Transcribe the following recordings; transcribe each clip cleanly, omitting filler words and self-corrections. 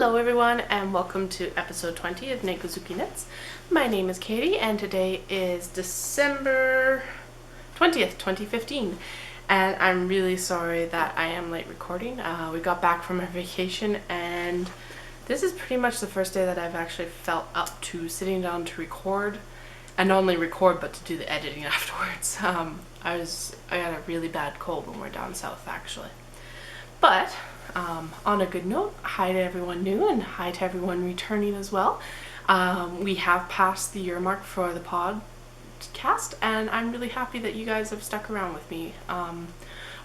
Hello everyone and welcome to episode 20 of Nekozuki Knits. My name is Katie and today is December 20th, 2015, and I'm really sorry that I am late recording. We got back from our vacation and this is pretty much the first day that I've actually felt up to sitting down to record, and not only record but to do the editing afterwards. I got a really bad cold when we're down south actually. But on a good note, hi to everyone new and hi to everyone returning as well. We have passed the year mark for the podcast and I'm really happy that you guys have stuck around with me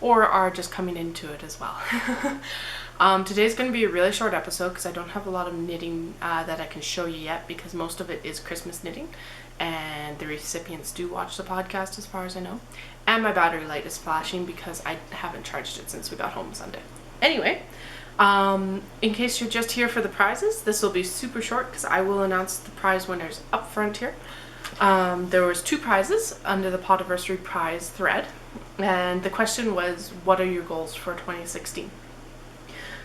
or are just coming into it as well. Today's going to be a really short episode because I don't have a lot of knitting that I can show you yet, because most of it is Christmas knitting and the recipients do watch the podcast as far as I know. And my battery light is flashing because I haven't charged it since we got home Sunday. Anyway, in case you're just here for the prizes, this will be super short because I will announce the prize winners up front here. There was 2 prizes under the Podiversary prize thread, and the question was, what are your goals for 2016?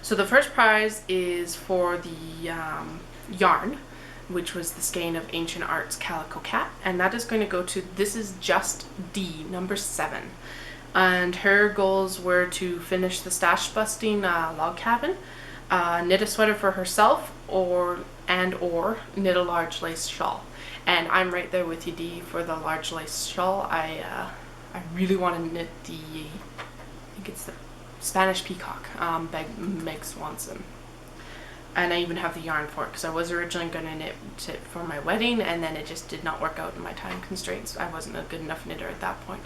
So the first prize is for the yarn, which was the skein of Ancient Arts Calico Cat, and that is going to go to, this is just D, number 7. And her goals were to finish the stash busting log cabin, knit a sweater for herself, or knit a large lace shawl. And I'm right there with you, D, for the large lace shawl. I really want to knit the, I think it's the Spanish Peacock, Meg Swanson. And I even have the yarn for it because I was originally going to knit it for my wedding, and then it just did not work out in my time constraints. I wasn't a good enough knitter at that point.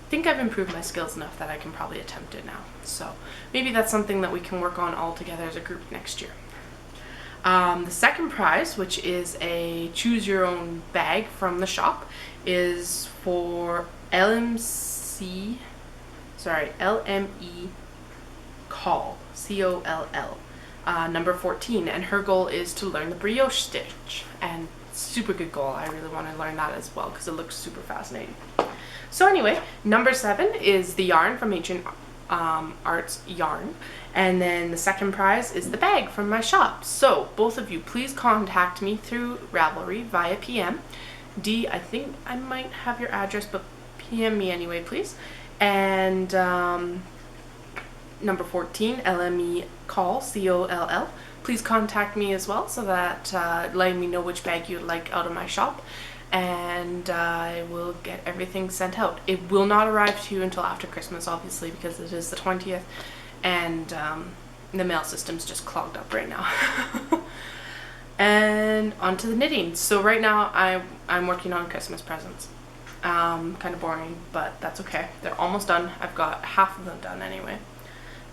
I think I've improved my skills enough that I can probably attempt it now. So maybe that's something that we can work on all together as a group next year. The second prize, which is a choose your own bag from the shop, is for LME Coll, C-O-L-L, number 14, and her goal is to learn the brioche stitch, and super good goal. I really want to learn that as well because it looks super fascinating. So anyway, number 7 is the yarn from Ancient Arts Yarn, and then the second prize is the bag from my shop. So both of you, please contact me through Ravelry via PM. D, I think I might have your address, but PM me anyway, please. And number 14, LME Coll, C-O-L-L. Please contact me as well, so that letting me know which bag you'd like out of my shop, and I will get everything sent out. It will not arrive to you until after Christmas, obviously, because it is the 20th, and the mail system's just clogged up right now. And on to the knitting. So right now I'm working on Christmas presents. Kind of boring, but that's okay. They're almost done. I've got half of them done anyway.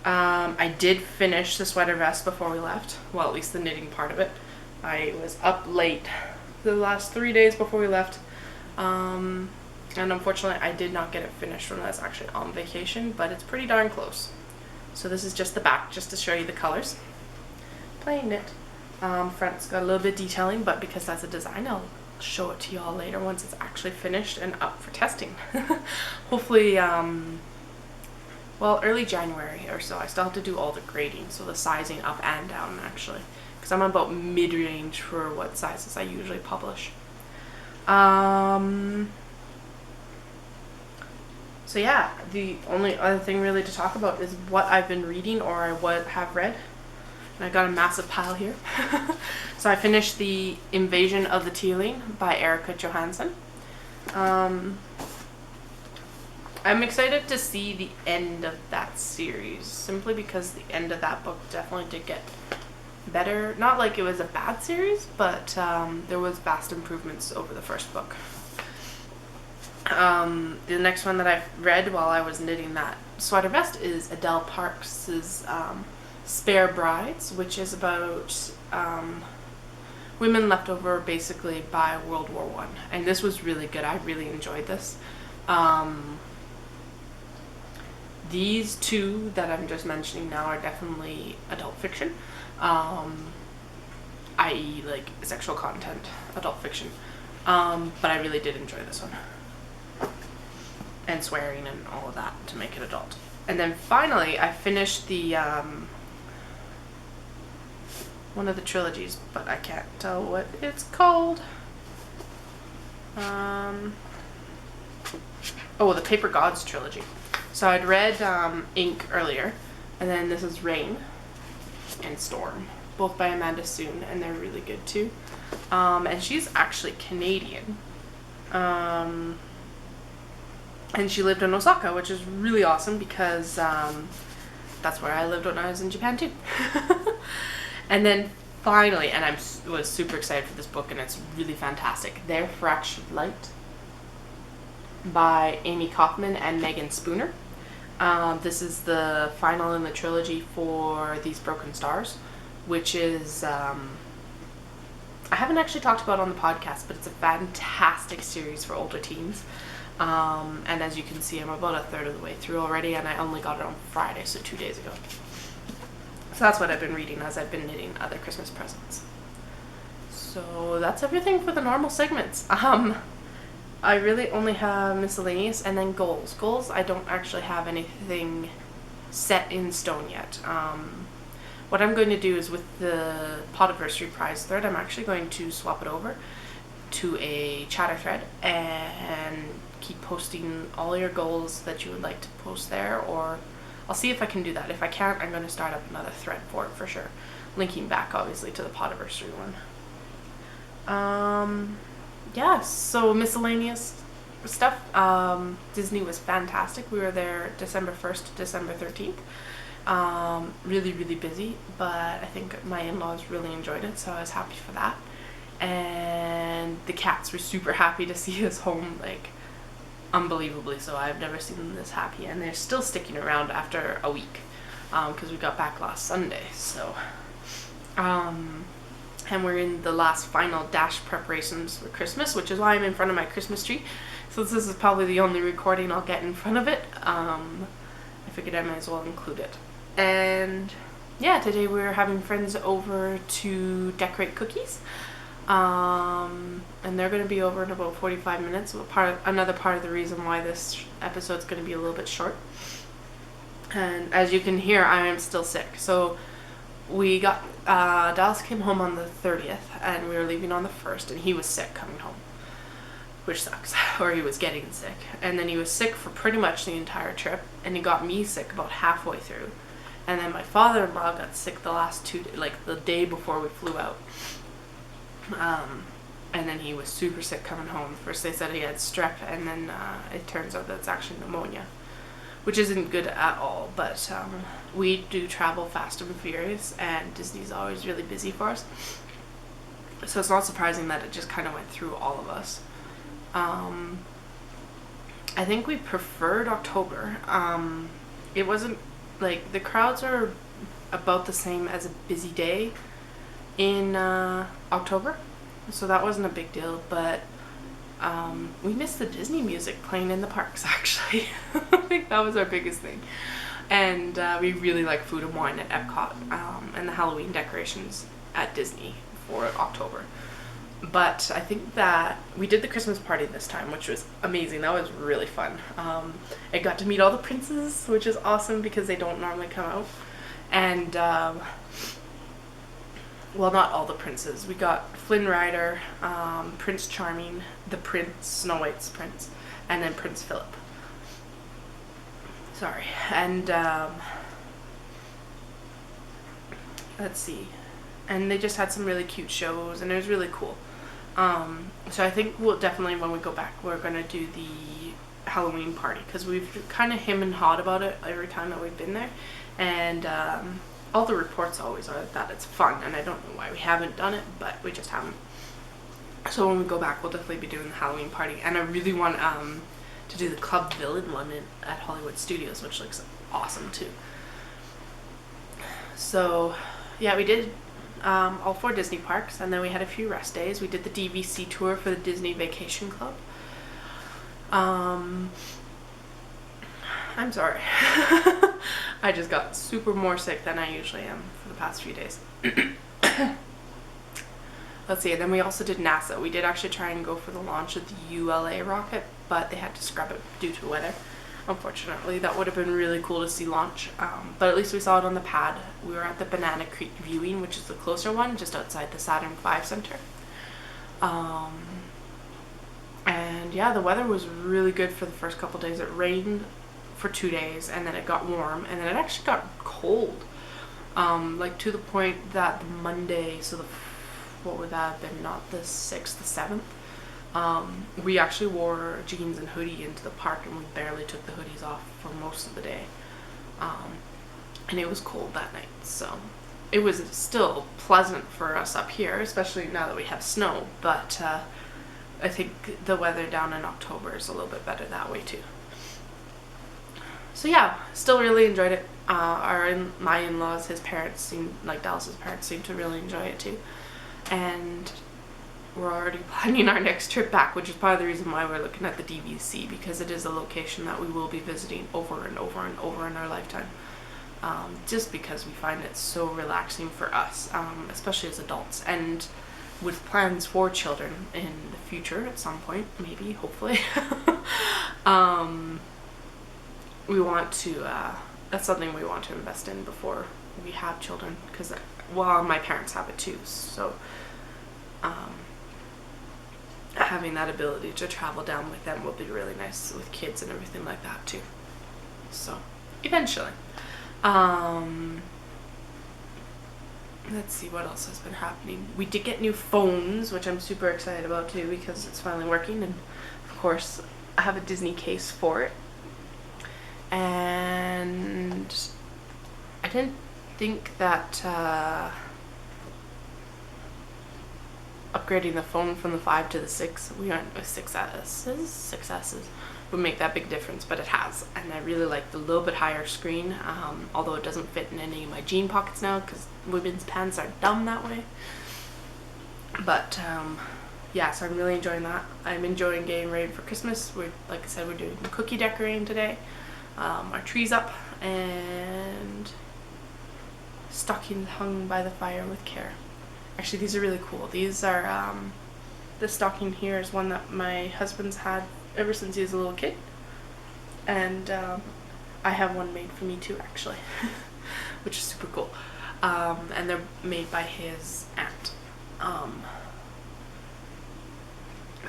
I did finish the sweater vest before we left. Well, at least the knitting part of it. I was up late the last 3 days before we left. And unfortunately I did not get it finished when I was actually on vacation, but it's pretty darn close. So this is just the back, just to show you the colors. Plain knit. Front's got a little bit of detailing, but because that's a design, I'll show it to you all later once it's actually finished and up for testing. Hopefully, well, early January or so. I still have to do all the grading, so the sizing up and down actually, because I'm about mid-range for what sizes I usually publish. So yeah, the only other thing really to talk about is what I've been reading or what have read. And I got a massive pile here. So I finished The Invasion of the Tealing by Erica Johansson. I'm excited to see the end of that series, simply because the end of that book definitely did get better. Not like it was a bad series, but there was vast improvements over the first book. The next one that I've read while I was knitting that sweater vest is Adele Parks's Spare Brides, which is about women left over basically by World War I. And this was really good. I really enjoyed this. These 2 that I'm just mentioning now are definitely adult fiction, i.e. like sexual content, adult fiction, but I really did enjoy this one, and swearing and all of that to make it adult. And then finally I finished the one of the trilogies, but I can't tell what it's called. Oh, the Paper Gods trilogy. So I'd read Ink earlier, and then this is Rain and Storm, both by Amanda Soon, and they're really good too. And she's actually Canadian. And she lived in Osaka, which is really awesome because that's where I lived when I was in Japan too. And then finally, and I was super excited for this book, and it's really fantastic, Their Fractured Light by Amy Kaufman and Megan Spooner. This is the final in the trilogy for These Broken Stars, which is, I haven't actually talked about it on the podcast, but it's a fantastic series for older teens. And as you can see, I'm about a third of the way through already, and I only got it on Friday, so 2 days ago. So that's what I've been reading as I've been knitting other Christmas presents. So that's everything for the normal segments. I really only have miscellaneous and then goals. Goals, I don't actually have anything set in stone yet. What I'm going to do is with the Podiversary prize thread, I'm actually going to swap it over to a chatter thread and keep posting all your goals that you would like to post there, or I'll see if I can do that. If I can't, I'm going to start up another thread for it for sure, linking back obviously to the Podiversary one. Yeah, so miscellaneous stuff. Disney was fantastic. We were there December 1st to December 13th. Really, really busy, but I think my in-laws really enjoyed it, so I was happy for that. And the cats were super happy to see us home, like unbelievably so. I've never seen them this happy, and they're still sticking around after a week because we got back last Sunday. So and we're in the last final dash preparations for Christmas, which is why I'm in front of my Christmas tree. So this is probably the only recording I'll get in front of it. I figured I might as well include it. And yeah, today we're having friends over to decorate cookies. And they're going to be over in about 45 minutes. Another part of the reason why this episode's going to be a little bit short. And as you can hear, I am still sick. So we got, Dallas came home on the 30th, and we were leaving on the 1st, and he was sick coming home, which sucks, or he was getting sick. And then he was sick for pretty much the entire trip, and he got me sick about halfway through. And then my father-in-law got sick the last 2 days, like the day before we flew out. And then he was super sick coming home. First they said he had strep, and then it turns out that it's actually pneumonia, which isn't good at all. But we do travel fast and furious, and Disney's always really busy for us. So it's not surprising that it just kind of went through all of us. I think we preferred October. It wasn't, like, the crowds are about the same as a busy day in October, so that wasn't a big deal, but we missed the Disney music playing in the parks, actually. I think that was our biggest thing. And we really like food and wine at Epcot, and the Halloween decorations at Disney for October. But I think that we did the Christmas party this time, which was amazing. That was really fun. I got to meet all the princes, which is awesome because they don't normally come out. And well, not all the princes. We got Flynn Rider, Prince Charming, the Prince, Snow White's prince, and then Prince Philip. Sorry. And let's see. And they just had some really cute shows, and it was really cool. So I think we'll definitely, when we go back, we're going to do the Halloween party, because we've kind of him and hawed about it every time that we've been there. And all the reports always are that it's fun, and I don't know why we haven't done it, but we just haven't. So when we go back, we'll definitely be doing the Halloween party. And I really want to do the Club Villain one at Hollywood Studios, which looks awesome too. So yeah, we did all 4 Disney parks, and then we had a few rest days. We did the DVC tour for the Disney Vacation Club. I'm sorry. I just got super more sick than I usually am for the past few days. Let's see, and then we also did NASA. We did actually try and go for the launch of the ULA rocket, but they had to scrub it due to weather. unfortunately. That would have been really cool to see launch, but at least we saw it on the pad. We were at the Banana Creek viewing, which is the closer one, just outside the Saturn V Center. And yeah, the weather was really good for the first couple days. It rained for 2 days, and then it got warm, and then it actually got cold, like to the point that the Monday, so what would that have been, not the 6th, the 7th, we actually wore jeans and hoodie into the park, and we barely took the hoodies off for most of the day, and it was cold that night. So it was still pleasant for us up here, especially now that we have snow, but I think the weather down in October is a little bit better that way too. So yeah, still really enjoyed it. My in-laws, his parents seemed, like Dallas's parents, seemed to really enjoy it too. And we're already planning our next trip back, which is part of the reason why we're looking at the DVC, because it is a location that we will be visiting over and over and over in our lifetime. Just because we find it so relaxing for us, especially as adults, and with plans for children in the future at some point, maybe, hopefully. We want to, that's something we want to invest in before we have children, because, well, my parents have it too, so having that ability to travel down with them will be really nice, with kids and everything like that too. So eventually. Let's see what else has been happening. We did get new phones, which I'm super excited about too, because it's finally working, and of course I have a Disney case for it. And I didn't think that upgrading the phone from the 5 to the 6, we went with 6S's would make that big difference, but it has. And I really like the little bit higher screen, although it doesn't fit in any of my jean pockets now, because women's pants are dumb that way. But yeah, so I'm really enjoying that. I'm enjoying getting ready for Christmas. Like I said, we're doing cookie decorating today. Our tree's up, and stockings hung by the fire with care. Actually, these are really cool. These are, the stocking here is one that my husband's had ever since he was a little kid, and I have one made for me too, actually, which is super cool. And they're made by his aunt.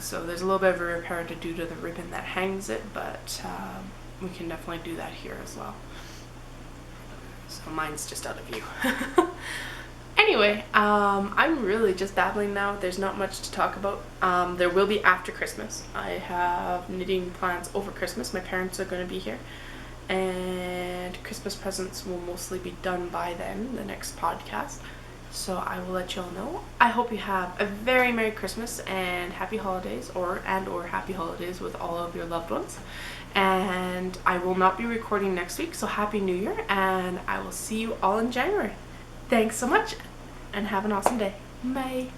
So there's a little bit of a repair to do to the ribbon that hangs it, but we can definitely do that here as well. So mine's just out of view. Anyway, I'm really just babbling now. There's not much to talk about. There will be after Christmas. I have knitting plans over Christmas. My parents are going to be here, and Christmas presents will mostly be done by then, the next podcast. So I will let you all know. I hope you have a very Merry Christmas and Happy Holidays, or Happy Holidays with all of your loved ones. And I will not be recording next week, so Happy New Year, and I will see you all in January. Thanks so much, and have an awesome day. Bye.